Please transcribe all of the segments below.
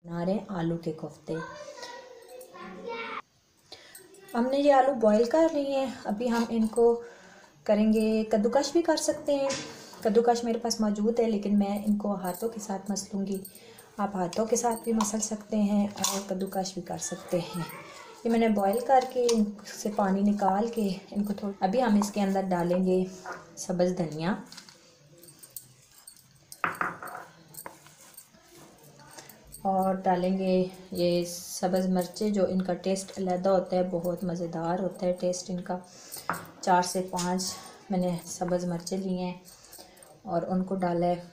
बना रहे हैं आलू के कोफ्ते। हमने ये आलू बॉईल कर लिए हैं। अभी हम इनको करेंगे, कद्दूकश भी कर सकते हैं। कद्दूकश मेरे पास मौजूद है, लेकिन मैं इनको हाथों के साथ मसलूँगी। आप हाथों के साथ भी मसल सकते हैं और कद्दूकश भी कर सकते हैं। ये मैंने बॉईल करके इनसे पानी निकाल के इनको अभी हम इसके अंदर डालेंगे सब्ज़ धनिया और डालेंगे ये सब्ज़ मिर्चें, जो इनका टेस्ट अलग होता है, बहुत मज़ेदार होता है टेस्ट इनका। 4 से 5 मैंने सब्ज़ मिर्चें ली हैं और उनको डाला है।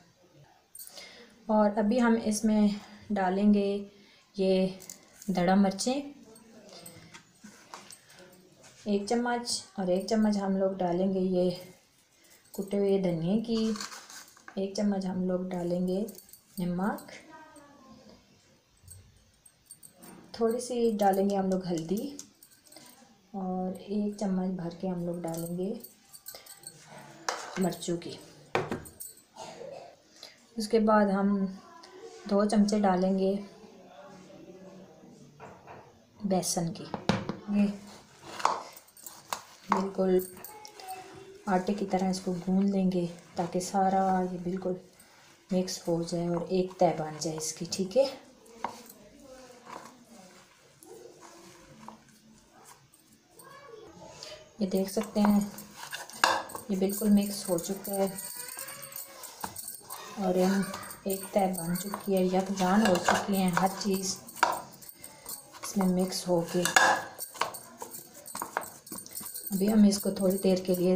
और अभी हम इसमें डालेंगे ये दड़ा मिर्चें 1 चम्मच, और 1 चम्मच हम लोग डालेंगे ये कुटे हुए धनिए की। 1 चम्मच हम लोग डालेंगे नमक, थोड़ी सी डालेंगे हम लोग हल्दी, और 1 चम्मच भर के हम लोग डालेंगे मिर्चों की। उसके बाद हम 2 चमचे डालेंगे बेसन की। ये बिल्कुल आटे की तरह इसको गूंद लेंगे ताकि सारा ये बिल्कुल मिक्स हो जाए और एक तय बन जाए इसकी। ठीक है, ये देख सकते हैं ये बिल्कुल मिक्स हो चुका है और हम एक तय बन चुकी है, यकजान हो चुकी हैं हर चीज़ इसमें मिक्स हो के। अभी हम इसको थोड़ी देर के लिए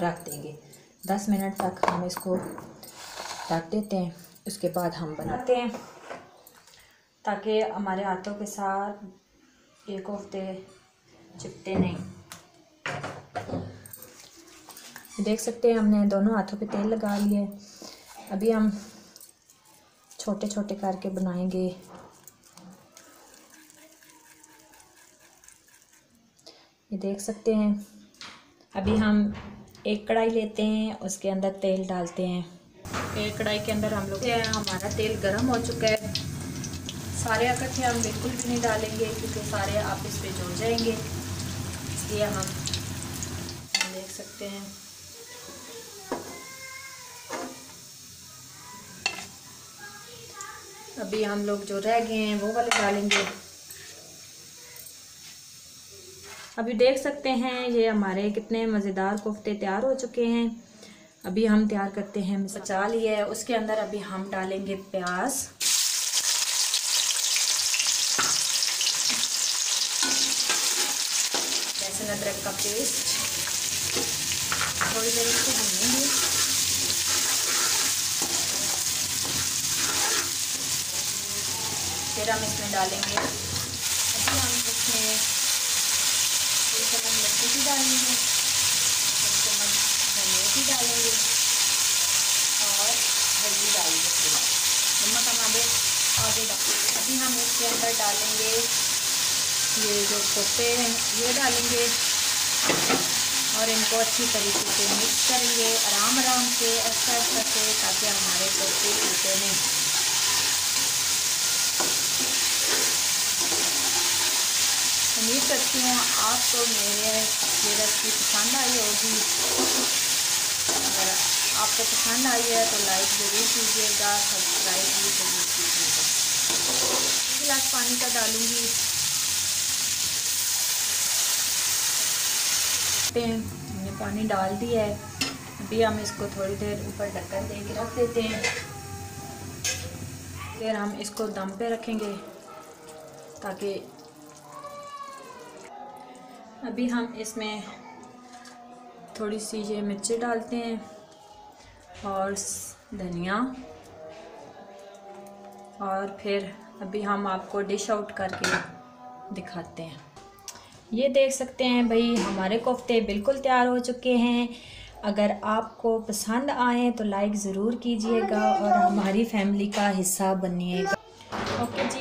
रख देंगे, 10 मिनट तक हम इसको रख देते हैं। उसके बाद हम बनाते हैं ताकि हमारे हाथों के साथ ये कोफ्ते चिपटे नहीं। देख सकते हैं हमने दोनों हाथों पे तेल लगा लिया है। अभी हम छोटे छोटे करके बनाएंगे। ये देख सकते हैं। अभी हम एक कढ़ाई लेते हैं, उसके अंदर तेल डालते हैं। एक कढ़ाई के अंदर हम लोग हमारा तेल गर्म हो चुका है। सारे इकट्ठे हम बिल्कुल भी नहीं डालेंगे क्योंकि सारे आपस में जुड़ जाएंगे, इसलिए हम देख सकते हैं। अभी हम लोग जो रह गए हैं वो वाले डालेंगे। अभी देख सकते हैं ये हमारे कितने मज़ेदार कोफ्ते तैयार हो चुके हैं। अभी हम तैयार करते हैं, बचा लिया है। उसके अंदर अभी हम डालेंगे प्याज, लहसुन अदरक का पेस्ट, थोड़ी देर इसको भूनेंगे। फिर हम इसमें डालेंगे, अभी हम इसमें 1 चम्मच मिर्ची की डालेंगे, 1 चम्मच धनिया की डालेंगे और हल्दी डालेंगे। नमक हम आगे डालेंगे। अभी हम इसके अंदर डालेंगे ये जो कोफ्ते हैं ये डालेंगे और इनको अच्छी तरीके से मिक्स करेंगे आराम से, ऐसा से, ताकि हमारे कोफ्ते टूटे नहीं। उम्मीद करती हूँ आपको मेरे ये रेसिपी पसंद आई होगी। अगर आपको पसंद आई है तो लाइक ज़रूर कीजिएगा, सब्सक्राइब भी ज़रूर कीजिएगा। 1 गिलास पानी का डालूँगी। हमने पानी डाल दिया है। अभी हम इसको थोड़ी देर ऊपर ढक्कन दे के रख देते हैं। फिर हम इसको दम पे रखेंगे ताकि अभी हम इसमें थोड़ी सी ये मिर्ची डालते हैं और धनिया, और फिर अभी हम आपको डिश आउट करके दिखाते हैं। ये देख सकते हैं भाई हमारे कोफ्ते बिल्कुल तैयार हो चुके हैं। अगर आपको पसंद आए तो लाइक ज़रूर कीजिएगा और हमारी फैमिली का हिस्सा बनिएगा। ओके जी।